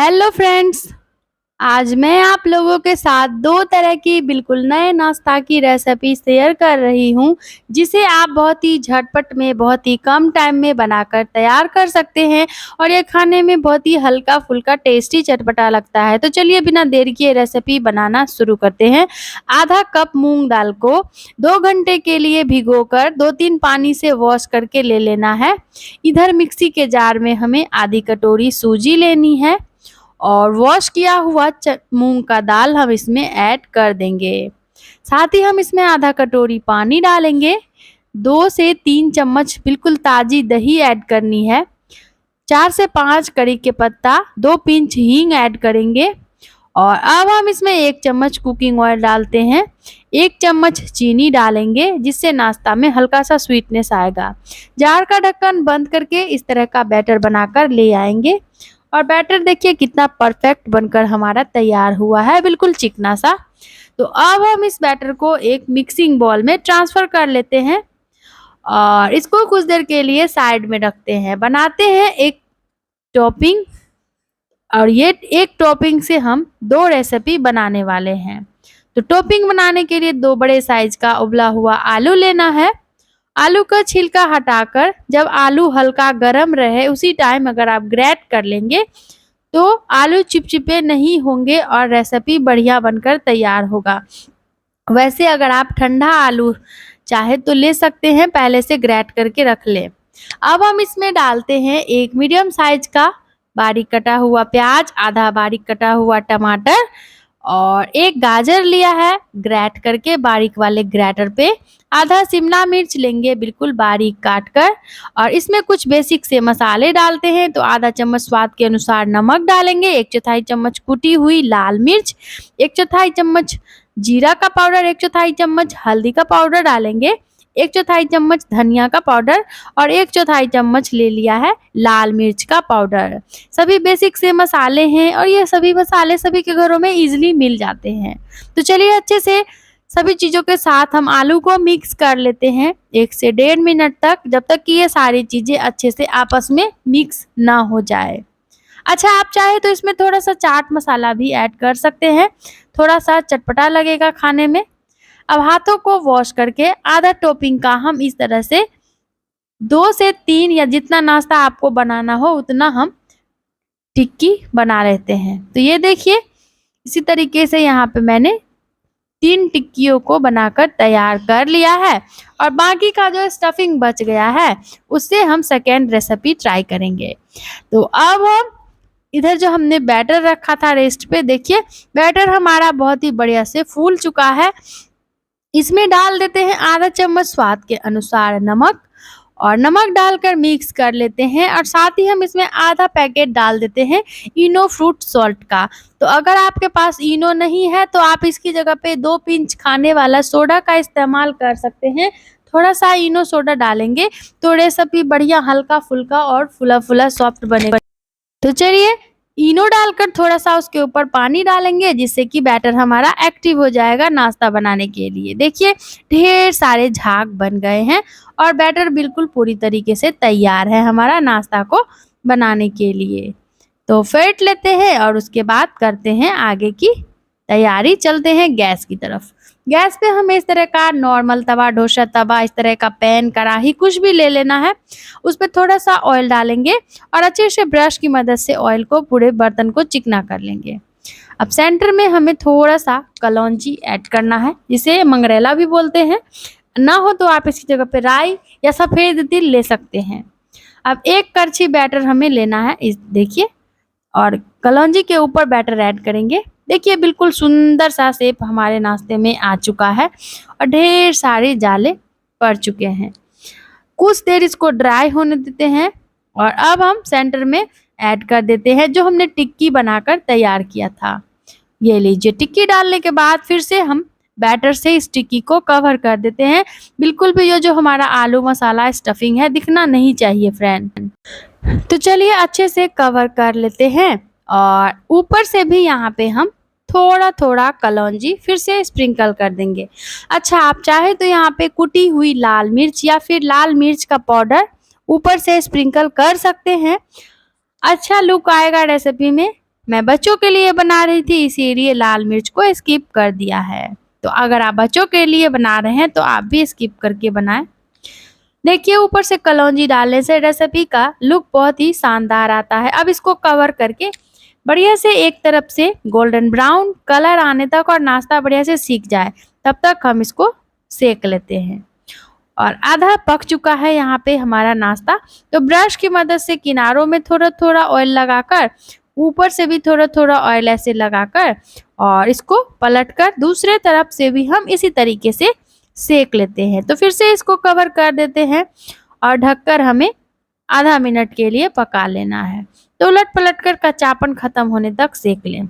Hello friends. आज मैं आप लोगों के साथ दो तरह की बिल्कुल नए नाश्ता की रेसिपी शेयर कर रही हूं, जिसे आप बहुत ही झटपट में बहुत ही कम टाइम में बनाकर तैयार कर सकते हैं और ये खाने में बहुत ही हल्का फुल्का टेस्टी चटपटा लगता है। तो चलिए बिना देर किए रेसिपी बनाना शुरू करते हैं। आधा कप मूंग दाल को 2 घंटे के लिए भिगोकर 2-3 पानी से वॉश करके ले लेना है। इधर मिक्सी के जार में हमें आधी कटोरी सूजी लेनी है और वॉश किया हुआ मूंग का दाल हम इसमें ऐड कर देंगे। साथ ही हम इसमें आधा कटोरी पानी डालेंगे। 2 से 3 चम्मच बिल्कुल ताजी दही ऐड करनी है। 4 से 5 कड़ी के पत्ता, 2 पिंच हींग ऐड करेंगे और अब हम इसमें 1 चम्मच कुकिंग ऑयल डालते हैं। 1 चम्मच चीनी डालेंगे जिससे नाश्ता में हल्का सा स्वीटनेस आएगा। जार का ढक्कन बंद करके इस तरह का बैटर बनाकर ले आएंगे और बैटर देखिए कितना परफेक्ट बनकर हमारा तैयार हुआ है, बिल्कुल चिकना सा। तो अब हम इस बैटर को एक मिक्सिंग बाउल में ट्रांसफर कर लेते हैं और इसको कुछ देर के लिए साइड में रखते हैं। बनाते हैं एक टॉपिंग और ये एक टॉपिंग से हम 2 रेसिपी बनाने वाले हैं। तो टॉपिंग बनाने के लिए 2 बड़े साइज का उबला हुआ आलू लेना है। आलू का छिलका हटाकर जब आलू हल्का गर्म रहे उसी टाइम अगर आप ग्रेट कर लेंगे तो आलू चिपचिपे नहीं होंगे और रेसिपी बढ़िया बनकर तैयार होगा। वैसे अगर आप ठंडा आलू चाहे तो ले सकते हैं, पहले से ग्रेट करके रख लें। अब हम इसमें डालते हैं एक मीडियम साइज का बारीक कटा हुआ प्याज, आधा बारीक कटा हुआ टमाटर और एक गाजर लिया है ग्रेट करके बारीक वाले ग्रेटर पे। आधा शिमला मिर्च लेंगे बिल्कुल बारीक काट कर और इसमें कुछ बेसिक से मसाले डालते हैं। तो आधा चम्मच स्वाद के अनुसार नमक डालेंगे, 1/4 चम्मच कुटी हुई लाल मिर्च, 1/4 चम्मच जीरा का पाउडर, 1/4 चम्मच हल्दी का पाउडर डालेंगे, 1/4 चम्मच धनिया का पाउडर और 1/4 चम्मच ले लिया है लाल मिर्च का पाउडर। सभी बेसिक से मसाले हैं और ये सभी मसाले सभी के घरों में इजीली मिल जाते हैं। तो चलिए अच्छे से सभी चीज़ों के साथ हम आलू को मिक्स कर लेते हैं 1 से 1.5 मिनट तक, जब तक कि ये सारी चीज़ें अच्छे से आपस में मिक्स ना हो जाए। अच्छा, आप चाहे तो इसमें थोड़ा सा चाट मसाला भी ऐड कर सकते हैं, थोड़ा सा चटपटा लगेगा खाने में। अब हाथों को वॉश करके आधा टॉपिंग का हम इस तरह से 2 से 3 या जितना नाश्ता आपको बनाना हो उतना हम टिक्की बना लेते हैं। तो ये देखिए इसी तरीके से यहाँ पे मैंने 3 टिक्कियों को बनाकर तैयार कर लिया है और बाकी का जो स्टफिंग बच गया है उससे हम सेकेंड रेसिपी ट्राई करेंगे। तो अब हम इधर जो हमने बैटर रखा था रेस्ट पे, देखिए बैटर हमारा बहुत ही बढ़िया से फूल चुका है। इसमें डाल देते हैं आधा चम्मच स्वाद के अनुसार नमक और नमक डालकर मिक्स कर लेते हैं और साथ ही हम इसमें आधा पैकेट डाल देते हैं इनो फ्रूट सॉल्ट का। तो अगर आपके पास इनो नहीं है तो आप इसकी जगह पे 2 पिंच खाने वाला सोडा का इस्तेमाल कर सकते हैं। थोड़ा सा इनो सोडा डालेंगे तो रेसिपी बढ़िया हल्का फुल्का और फुला फुला सॉफ्ट बनेगा। तो चलिए इनो डालकर थोड़ा सा उसके ऊपर पानी डालेंगे जिससे कि बैटर हमारा एक्टिव हो जाएगा नाश्ता बनाने के लिए। देखिए ढेर सारे झाग बन गए हैं और बैटर बिल्कुल पूरी तरीके से तैयार है हमारा नाश्ता को बनाने के लिए। तो फेंट लेते हैं और उसके बाद करते हैं आगे की तैयारी। चलते हैं गैस की तरफ। गैस पे हमें इस तरह का नॉर्मल तवा, डोसा तवा, इस तरह का पैन, कढ़ाई कुछ भी ले लेना है। उस पर थोड़ा सा ऑयल डालेंगे और अच्छे से ब्रश की मदद से ऑयल को पूरे बर्तन को चिकना कर लेंगे। अब सेंटर में हमें थोड़ा सा कलौंजी ऐड करना है, जिसे मंगरेला भी बोलते हैं। ना हो तो आप इसकी जगह पे राई या सफ़ेद तिल ले सकते हैं। अब 1 करछी बैटर हमें लेना है, इस देखिए, और कलौंजी के ऊपर बैटर ऐड करेंगे। देखिए बिल्कुल सुंदर सा शेप हमारे नाश्ते में आ चुका है और ढेर सारे जाले पड़ चुके हैं। कुछ देर इसको ड्राई होने देते हैं और अब हम सेंटर में ऐड कर देते हैं जो हमने टिक्की बनाकर तैयार किया था। ये लीजिए, टिक्की डालने के बाद फिर से हम बैटर से इस टिक्की को कवर कर देते हैं। बिल्कुल भी ये जो हमारा आलू मसाला स्टफिंग है दिखना नहीं चाहिए फ्रेंड। तो चलिए अच्छे से कवर कर लेते हैं और ऊपर से भी यहाँ पे हम थोड़ा थोड़ा कलौंजी फिर से स्प्रिंकल कर देंगे। अच्छा, आप चाहे तो यहाँ पे कुटी हुई लाल मिर्च या फिर लाल मिर्च का पाउडर ऊपर से स्प्रिंकल कर सकते हैं। अच्छा लुक आएगा रेसिपी में। मैं बच्चों के लिए बना रही थी, इसीलिए लाल मिर्च को स्किप कर दिया है। तो अगर आप बच्चों के लिए बना रहे हैं तो आप भी स्किप करके बनाएं। देखिए ऊपर से कलौंजी डालने से रेसिपी का लुक बहुत ही शानदार आता है। अब इसको कवर करके बढ़िया से एक तरफ से गोल्डन ब्राउन कलर आने तक और नाश्ता बढ़िया से सीख जाए तब तक हम इसको सेक लेते हैं। और आधा पक चुका है यहाँ पे हमारा नाश्ता। तो ब्रश की मदद से किनारों में थोड़ा थोड़ा ऑयल लगाकर, ऊपर से भी थोड़ा थोड़ा ऑयल ऐसे लगाकर और इसको पलटकर दूसरे तरफ से भी हम इसी तरीके से सेक लेते हैं। तो फिर से इसको कवर कर देते हैं और ढककर हमें आधा मिनट के लिए पका लेना है। तो उलट पलट कर कच्चापन खत्म होने तक सेक लें।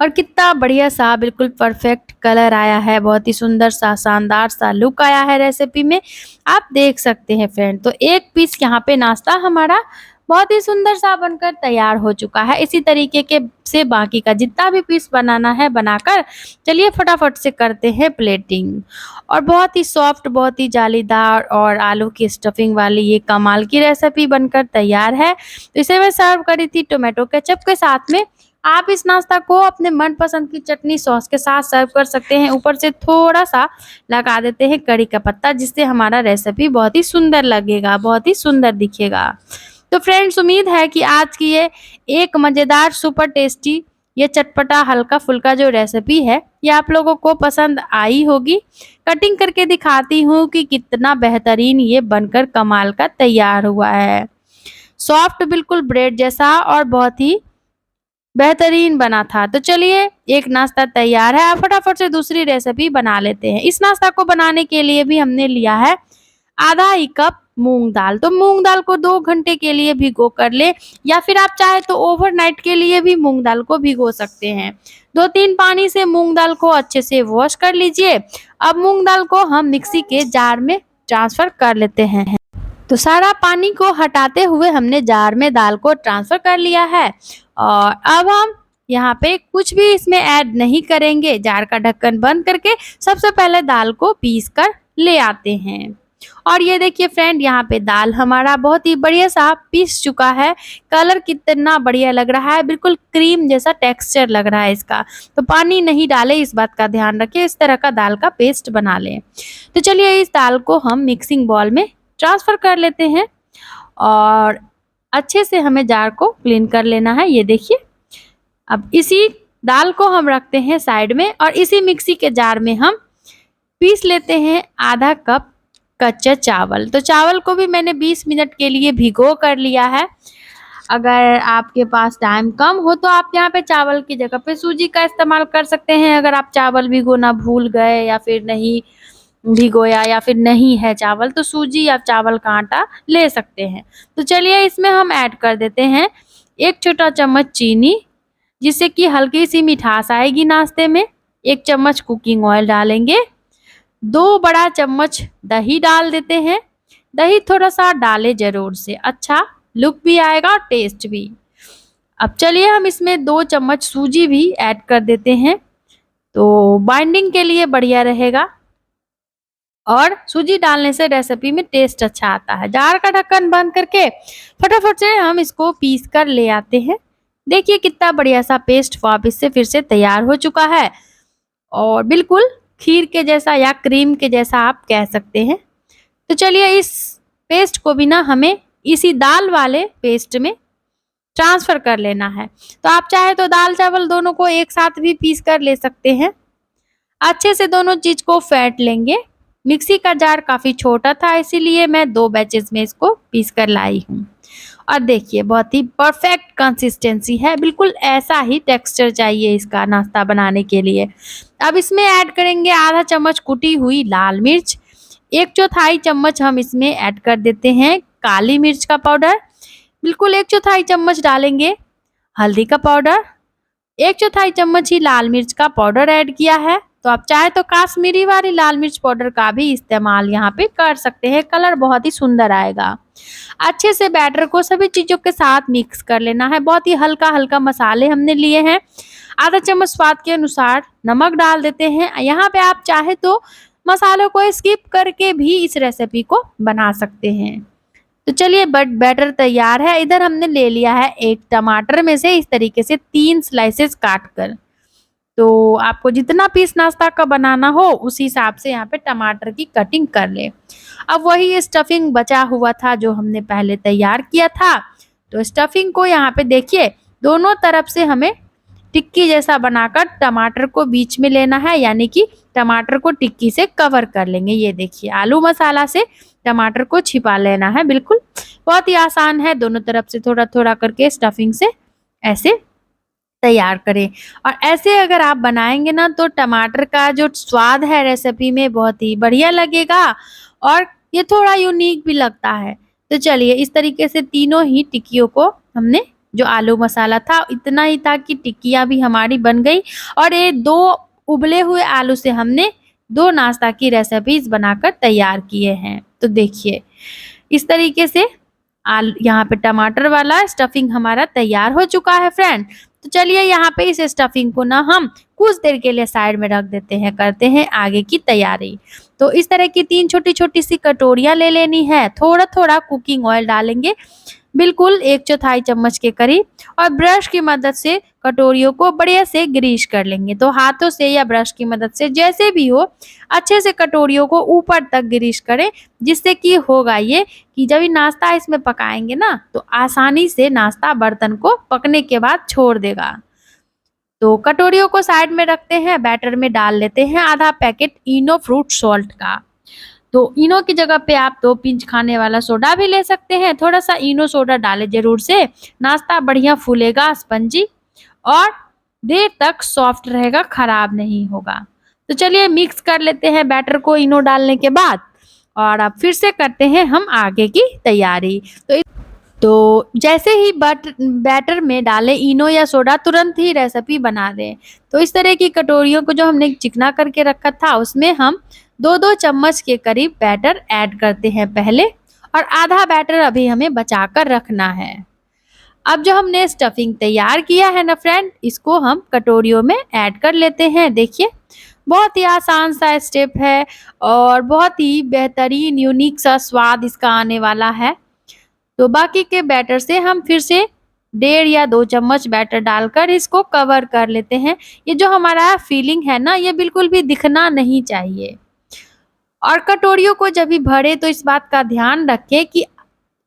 और कितना बढ़िया सा बिल्कुल परफेक्ट कलर आया है, बहुत ही सुंदर सा शानदार सा लुक आया है रेसिपी में, आप देख सकते हैं फ्रेंड। तो एक पीस यहाँ पे नाश्ता हमारा बहुत ही सुंदर सा बनकर तैयार हो चुका है। इसी तरीके के से बाकी का जितना भी पीस बनाना है बनाकर चलिए फटाफट से करते हैं प्लेटिंग। और बहुत ही सॉफ्ट, बहुत ही जालीदार और आलू की स्टफिंग वाली ये कमाल की रेसिपी बनकर तैयार है। तो इसे मैं सर्व करी थी टोमेटो केचप के साथ में। आप इस नाश्ता को अपने मनपसंद की चटनी सॉस के साथ सर्व कर सकते हैं। ऊपर से थोड़ा सा लगा देते हैं कड़ी का पत्ता, जिससे हमारा रेसिपी बहुत ही सुंदर लगेगा, बहुत ही सुंदर दिखेगा। तो फ्रेंड्स उम्मीद है कि आज की ये एक मज़ेदार सुपर टेस्टी ये चटपटा हल्का फुल्का जो रेसिपी है ये आप लोगों को पसंद आई होगी। कटिंग करके दिखाती हूँ कि कितना बेहतरीन ये बनकर कमाल का तैयार हुआ है। सॉफ्ट बिल्कुल ब्रेड जैसा और बहुत ही बेहतरीन बना था। तो चलिए एक नाश्ता तैयार है, आप फटाफट से दूसरी रेसिपी बना लेते हैं। इस नाश्ता को बनाने के लिए भी हमने लिया है आधा ही कप मूंग दाल। तो मूंग दाल को 2 घंटे के लिए भिगो कर ले, या फिर आप चाहे तो ओवरनाइट के लिए भी मूंग दाल को भिगो सकते हैं। 2-3 पानी से मूंग दाल को अच्छे से वॉश कर लीजिए। अब मूंग दाल को हम मिक्सी के जार में ट्रांसफर कर लेते हैं। तो सारा पानी को हटाते हुए हमने जार में दाल को ट्रांसफर कर लिया है। और अब हम यहाँ पे कुछ भी इसमें ऐड नहीं करेंगे। जार का ढक्कन बंद करके सबसे पहले दाल को पीस कर ले आते हैं। और ये देखिए फ्रेंड, यहाँ पे दाल हमारा बहुत ही बढ़िया सा पीस चुका है। कलर कितना बढ़िया लग रहा है, बिल्कुल क्रीम जैसा टेक्सचर लग रहा है इसका। तो पानी नहीं डाले, इस बात का ध्यान रखें, इस तरह का दाल का पेस्ट बना लें। तो चलिए इस दाल को हम मिक्सिंग बॉल में ट्रांसफर कर लेते हैं और अच्छे से हमें जार को क्लीन कर लेना है। ये देखिए, अब इसी दाल को हम रखते हैं साइड में और इसी मिक्सी के जार में हम पीस लेते हैं आधा कप कच्चा चावल। तो चावल को भी मैंने 20 मिनट के लिए भिगो कर लिया है। अगर आपके पास टाइम कम हो तो आप यहाँ पे चावल की जगह पे सूजी का इस्तेमाल कर सकते हैं। अगर आप चावल भिगोना भूल गए या फिर नहीं भिगोया या फिर नहीं है चावल, तो सूजी या चावल का आटा ले सकते हैं। तो चलिए इसमें हम ऐड कर देते हैं 1 छोटा चम्मच चीनी, जिससे कि हल्की सी मिठास आएगी नाश्ते में। 1 चम्मच कुकिंग ऑयल डालेंगे। 2 बड़ा चम्मच दही डाल देते हैं। दही थोड़ा सा डालें जरूर से, अच्छा लुक भी आएगा और टेस्ट भी। अब चलिए हम इसमें 2 चम्मच सूजी भी ऐड कर देते हैं, तो बाइंडिंग के लिए बढ़िया रहेगा और सूजी डालने से रेसिपी में टेस्ट अच्छा आता है। जार का ढक्कन बंद करके फटाफट से हम इसको पीस कर ले आते हैं। देखिए कितना बढ़िया सा पेस्ट वापस से फिर से तैयार हो चुका है और बिल्कुल खीर के जैसा या क्रीम के जैसा आप कह सकते हैं। तो चलिए इस पेस्ट को भी ना हमें इसी दाल वाले पेस्ट में ट्रांसफर कर लेना है। तो आप चाहे तो दाल चावल दोनों को एक साथ भी पीस कर ले सकते हैं। अच्छे से दोनों चीज को फेंट लेंगे। मिक्सी का जार काफी छोटा था, इसीलिए मैं 2 बैचेस में इसको पीस कर लाई हूँ। और देखिए बहुत ही परफेक्ट कंसिस्टेंसी है, बिल्कुल ऐसा ही टेक्सचर चाहिए इसका नाश्ता बनाने के लिए। अब इसमें ऐड करेंगे आधा चम्मच कुटी हुई लाल मिर्च। 1/4 चम्मच हम इसमें ऐड कर देते हैं काली मिर्च का पाउडर। बिल्कुल 1/4 चम्मच डालेंगे हल्दी का पाउडर। 1/4 चम्मच ही लाल मिर्च का पाउडर ऐड किया है। तो आप चाहे तो काश्मीरी वाली लाल मिर्च पाउडर का भी इस्तेमाल यहाँ पे कर सकते हैं, कलर बहुत ही सुंदर आएगा। अच्छे से बैटर को सभी चीजों के साथ मिक्स कर लेना है। बहुत ही हल्का हल्का मसाले हमने लिए हैं। आधा चम्मच स्वाद के अनुसार नमक डाल देते हैं। यहाँ पे आप चाहे तो मसालों को स्किप करके भी इस रेसिपी को बना सकते हैं। तो चलिए बट बैटर तैयार है। इधर हमने ले लिया है एक टमाटर में से इस तरीके से 3 स्लाइसेस काट कर। तो आपको जितना पीस नाश्ता का बनाना हो उस हिसाब से यहाँ पे टमाटर की कटिंग कर ले। अब वही स्टफिंग बचा हुआ था जो हमने पहले तैयार किया था। तो स्टफिंग को यहाँ पे देखिए दोनों तरफ से हमें टिक्की जैसा बनाकर टमाटर को बीच में लेना है, यानी कि टमाटर को टिक्की से कवर कर लेंगे। ये देखिए आलू मसाला से टमाटर को छिपा लेना है। बिल्कुल बहुत ही आसान है, दोनों तरफ से थोड़ा थोड़ा करके स्टफिंग से ऐसे तैयार करें। और ऐसे अगर आप बनाएंगे ना तो टमाटर का जो स्वाद है रेसिपी में बहुत ही बढ़िया लगेगा और ये थोड़ा यूनिक भी लगता है। तो चलिए इस तरीके से तीनों ही टिक्कियों को हमने जो आलू मसाला था इतना ही था कि टिक्कियाँ भी हमारी बन गई। और ये 2 उबले हुए आलू से हमने 2 नाश्ता की रेसिपीज बनाकर तैयार किए हैं। तो देखिए इस तरीके से यहाँ पे टमाटर वाला स्टफिंग हमारा तैयार हो चुका है फ्रेंड। तो चलिए यहाँ पे इस स्टफिंग को ना हम कुछ देर के लिए साइड में रख देते हैं, करते हैं आगे की तैयारी। तो इस तरह की 3 छोटी छोटी सी कटोरियां ले लेनी है, थोड़ा थोड़ा कुकिंग ऑयल डालेंगे, बिल्कुल 1/4 चम्मच के करीब, और ब्रश की मदद से कटोरियों को बढ़िया से ग्रीस कर लेंगे। तो हाथों से या ब्रश की मदद से जैसे भी हो अच्छे से कटोरियों को ऊपर तक ग्रीस करें, जिससे कि होगा ये कि जब ये नाश्ता इसमें पकाएंगे ना तो आसानी से नाश्ता बर्तन को पकने के बाद छोड़ देगा। तो कटोरियों को साइड में रखते हैं, बैटर में डाल लेते हैं आधा पैकेट इनो फ्रूट सॉल्ट का। तो इनो की जगह पे आप 2 पिंच खाने वाला सोडा भी ले सकते हैं। थोड़ा सा इनो सोडा डालें जरूर से, नाश्ता बढ़िया फूलेगा, स्पंजी और देर तक सॉफ्ट रहेगा, खराब नहीं होगा। तो चलिए मिक्स कर लेते हैं बैटर को इनो डालने के बाद, और अब फिर से करते हैं हम आगे की तैयारी। तो जैसे ही बैटर में डालें इनो या सोडा तुरंत ही रेसिपी बना दें। तो इस तरह की कटोरियों को जो हमने चिकना करके रखा था उसमें हम 2-2 चम्मच के करीब बैटर ऐड करते हैं पहले, और आधा बैटर अभी हमें बचा कर रखना है। अब जो हमने स्टफिंग तैयार किया है ना फ्रेंड, इसको हम कटोरियों में ऐड कर लेते हैं। देखिए बहुत ही आसान सा स्टेप है और बहुत ही बेहतरीन यूनिक सा स्वाद इसका आने वाला है। तो बाकी के बैटर से हम फिर से 1.5 या 2 चम्मच बैटर डालकर इसको कवर कर लेते हैं। ये जो हमारा फिलिंग है ना ये बिल्कुल भी दिखना नहीं चाहिए। और कटोरियों को जब भी भरे तो इस बात का ध्यान रखें कि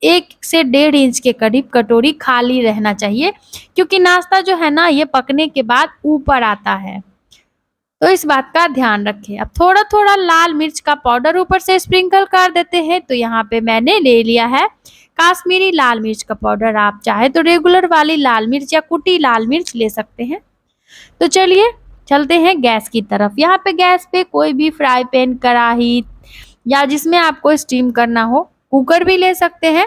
1 से 1.5 इंच के करीब कटोरी खाली रहना चाहिए, क्योंकि नाश्ता जो है ना ये पकने के बाद ऊपर आता है। तो इस बात का ध्यान रखें। अब थोड़ा थोड़ा लाल मिर्च का पाउडर ऊपर से स्प्रिंकल कर देते हैं। तो यहाँ पे मैंने ले लिया है काश्मीरी लाल मिर्च का पाउडर। आप चाहे तो रेगुलर वाली लाल मिर्च या कुटी लाल मिर्च ले सकते हैं। तो चलिए चलते हैं गैस की तरफ। यहाँ पे गैस पे कोई भी फ्राई पैन, कढ़ाई या जिसमें आपको स्टीम करना हो, कुकर भी ले सकते हैं।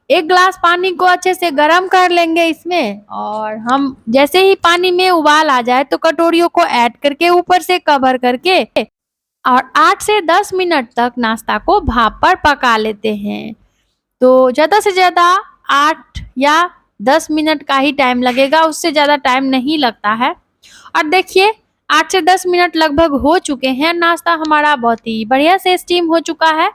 1 ग्लास पानी को अच्छे से गर्म कर लेंगे इसमें, और हम जैसे ही पानी में उबाल आ जाए तो कटोरियों को ऐड करके ऊपर से कवर करके और 8 से 10 मिनट तक नाश्ता को भाप पर पका लेते हैं। तो ज़्यादा से ज़्यादा 8 या 10 मिनट का ही टाइम लगेगा, उससे ज़्यादा टाइम नहीं लगता है। और देखिए 8 से 10 मिनट लगभग हो चुके हैं, नाश्ता हमारा बहुत ही बढ़िया से स्टीम हो चुका है।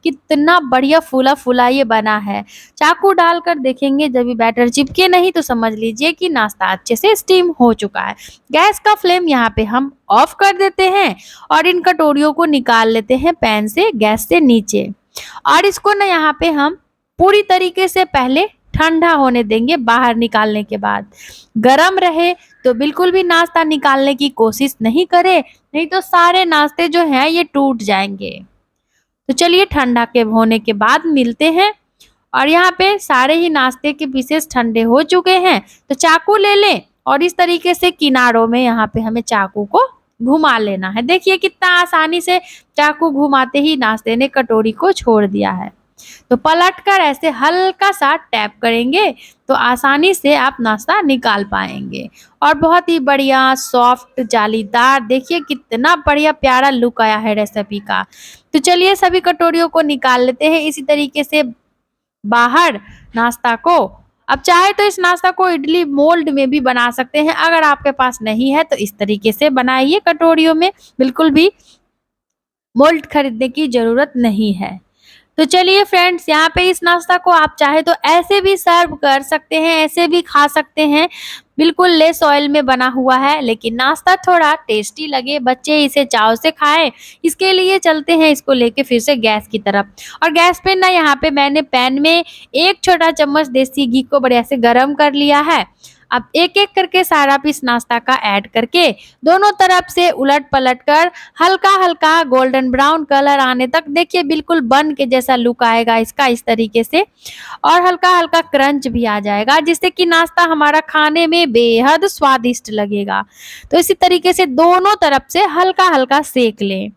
कितना बढ़िया फूला फूला ये बना है। चाकू डालकर देखेंगे जब भी बैटर चिपके नहीं तो समझ लीजिए कि नाश्ता अच्छे से स्टीम हो चुका है। गैस का फ्लेम यहाँ पे हम ऑफ कर देते हैं और इन कटोरियों को निकाल लेते हैं पैन से, गैस से नीचे। और इसको ना यहाँ पे हम पूरी तरीके से पहले ठंडा होने देंगे। बाहर निकालने के बाद गरम रहे तो बिल्कुल भी नाश्ता निकालने की कोशिश नहीं करें, नहीं तो सारे नाश्ते जो हैं ये टूट जाएंगे। तो चलिए ठंडा के होने के बाद मिलते हैं। और यहाँ पे सारे ही नाश्ते के पीसेस ठंडे हो चुके हैं। तो चाकू ले लें और इस तरीके से किनारों में यहाँ पे हमें चाकू को घुमा लेना है। देखिए कितना आसानी से चाकू घुमाते ही नाश्ते ने कटोरी को छोड़ दिया है। तो पलटकर ऐसे हल्का सा टैप करेंगे तो आसानी से आप नाश्ता निकाल पाएंगे। और बहुत ही बढ़िया सॉफ्ट जालीदार, देखिए कितना बढ़िया प्यारा लुक आया है रेसिपी का। तो चलिए सभी कटोरियों को निकाल लेते हैं इसी तरीके से बाहर नाश्ता को। अब चाहे तो इस नाश्ता को इडली मोल्ड में भी बना सकते हैं, अगर आपके पास नहीं है तो इस तरीके से बनाइए कटोरियों में, बिल्कुल भी मोल्ड खरीदने की जरूरत नहीं है। तो चलिए फ्रेंड्स, यहाँ पे इस नाश्ता को आप चाहे तो ऐसे भी सर्व कर सकते हैं, ऐसे भी खा सकते हैं। बिल्कुल लेस ऑयल में बना हुआ है, लेकिन नाश्ता थोड़ा टेस्टी लगे, बच्चे इसे चाव से खाएँ, इसके लिए चलते हैं इसको लेके फिर से गैस की तरफ। और गैस पे ना यहाँ पे मैंने पैन में 1 छोटा चम्मच देसी घी को बढ़िया से गरम कर लिया है। अब एक-एक करके सारा पीस नाश्ता का ऐड करके दोनों तरफ से उलट-पलट कर हल्का-हल्का गोल्डन ब्राउन कलर आने तक, देखिए बिल्कुल बन के जैसा लुक आएगा इसका इस तरीके से, और हल्का-हल्का क्रंच भी आ जाएगा, जिससे कि नाश्ता हमारा खाने में बेहद स्वादिष्ट लगेगा। तो इसी तरीके से दोनों तरफ से हल्का-हल्का सेक लें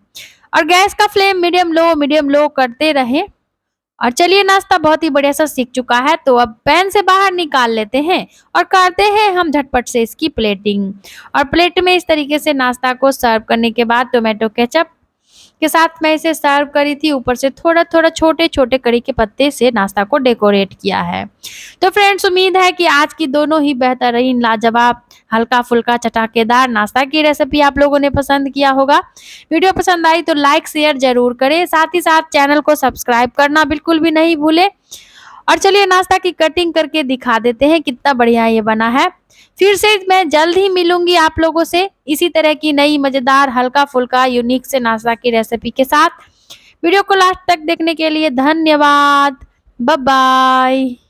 और गैस का फ्लेम मीडियम लो करते रहें। और चलिए, नाश्ता बहुत ही बढ़िया सा सीख चुका है, तो अब पैन से बाहर निकाल लेते हैं और करते हैं हम झटपट से इसकी प्लेटिंग। और प्लेट में इस तरीके से नाश्ता को सर्व करने के बाद टोमेटो केचप के साथ मैं इसे सर्व करी थी। ऊपर से थोड़ा-थोड़ा छोटे-छोटे कड़ी के पत्ते से नाश्ता को डेकोरेट किया है। तो फ्रेंड्स, उम्मीद है कि आज की दोनों ही बेहतरीन, लाजवाब, हल्का-फुल्का, चटाकेदार नाश्ता की रेसिपी आप लोगों ने पसंद किया होगा। वीडियो पसंद आई तो लाइक शेयर ज़रूर करें। साथ ही साथ चैनल को सब्सक्राइब करना बिल्कुल भी नहीं भूलें। और चलिए, नाश्ता की कटिंग करके दिखा देते हैं कितना बढ़िया ये बना है। फिर से मैं जल्द ही मिलूंगी आप लोगों से इसी तरह की नई मजेदार, हल्का फुल्का, यूनिक से नाश्ता की रेसिपी के साथ। वीडियो को लास्ट तक देखने के लिए धन्यवाद। Bye bye.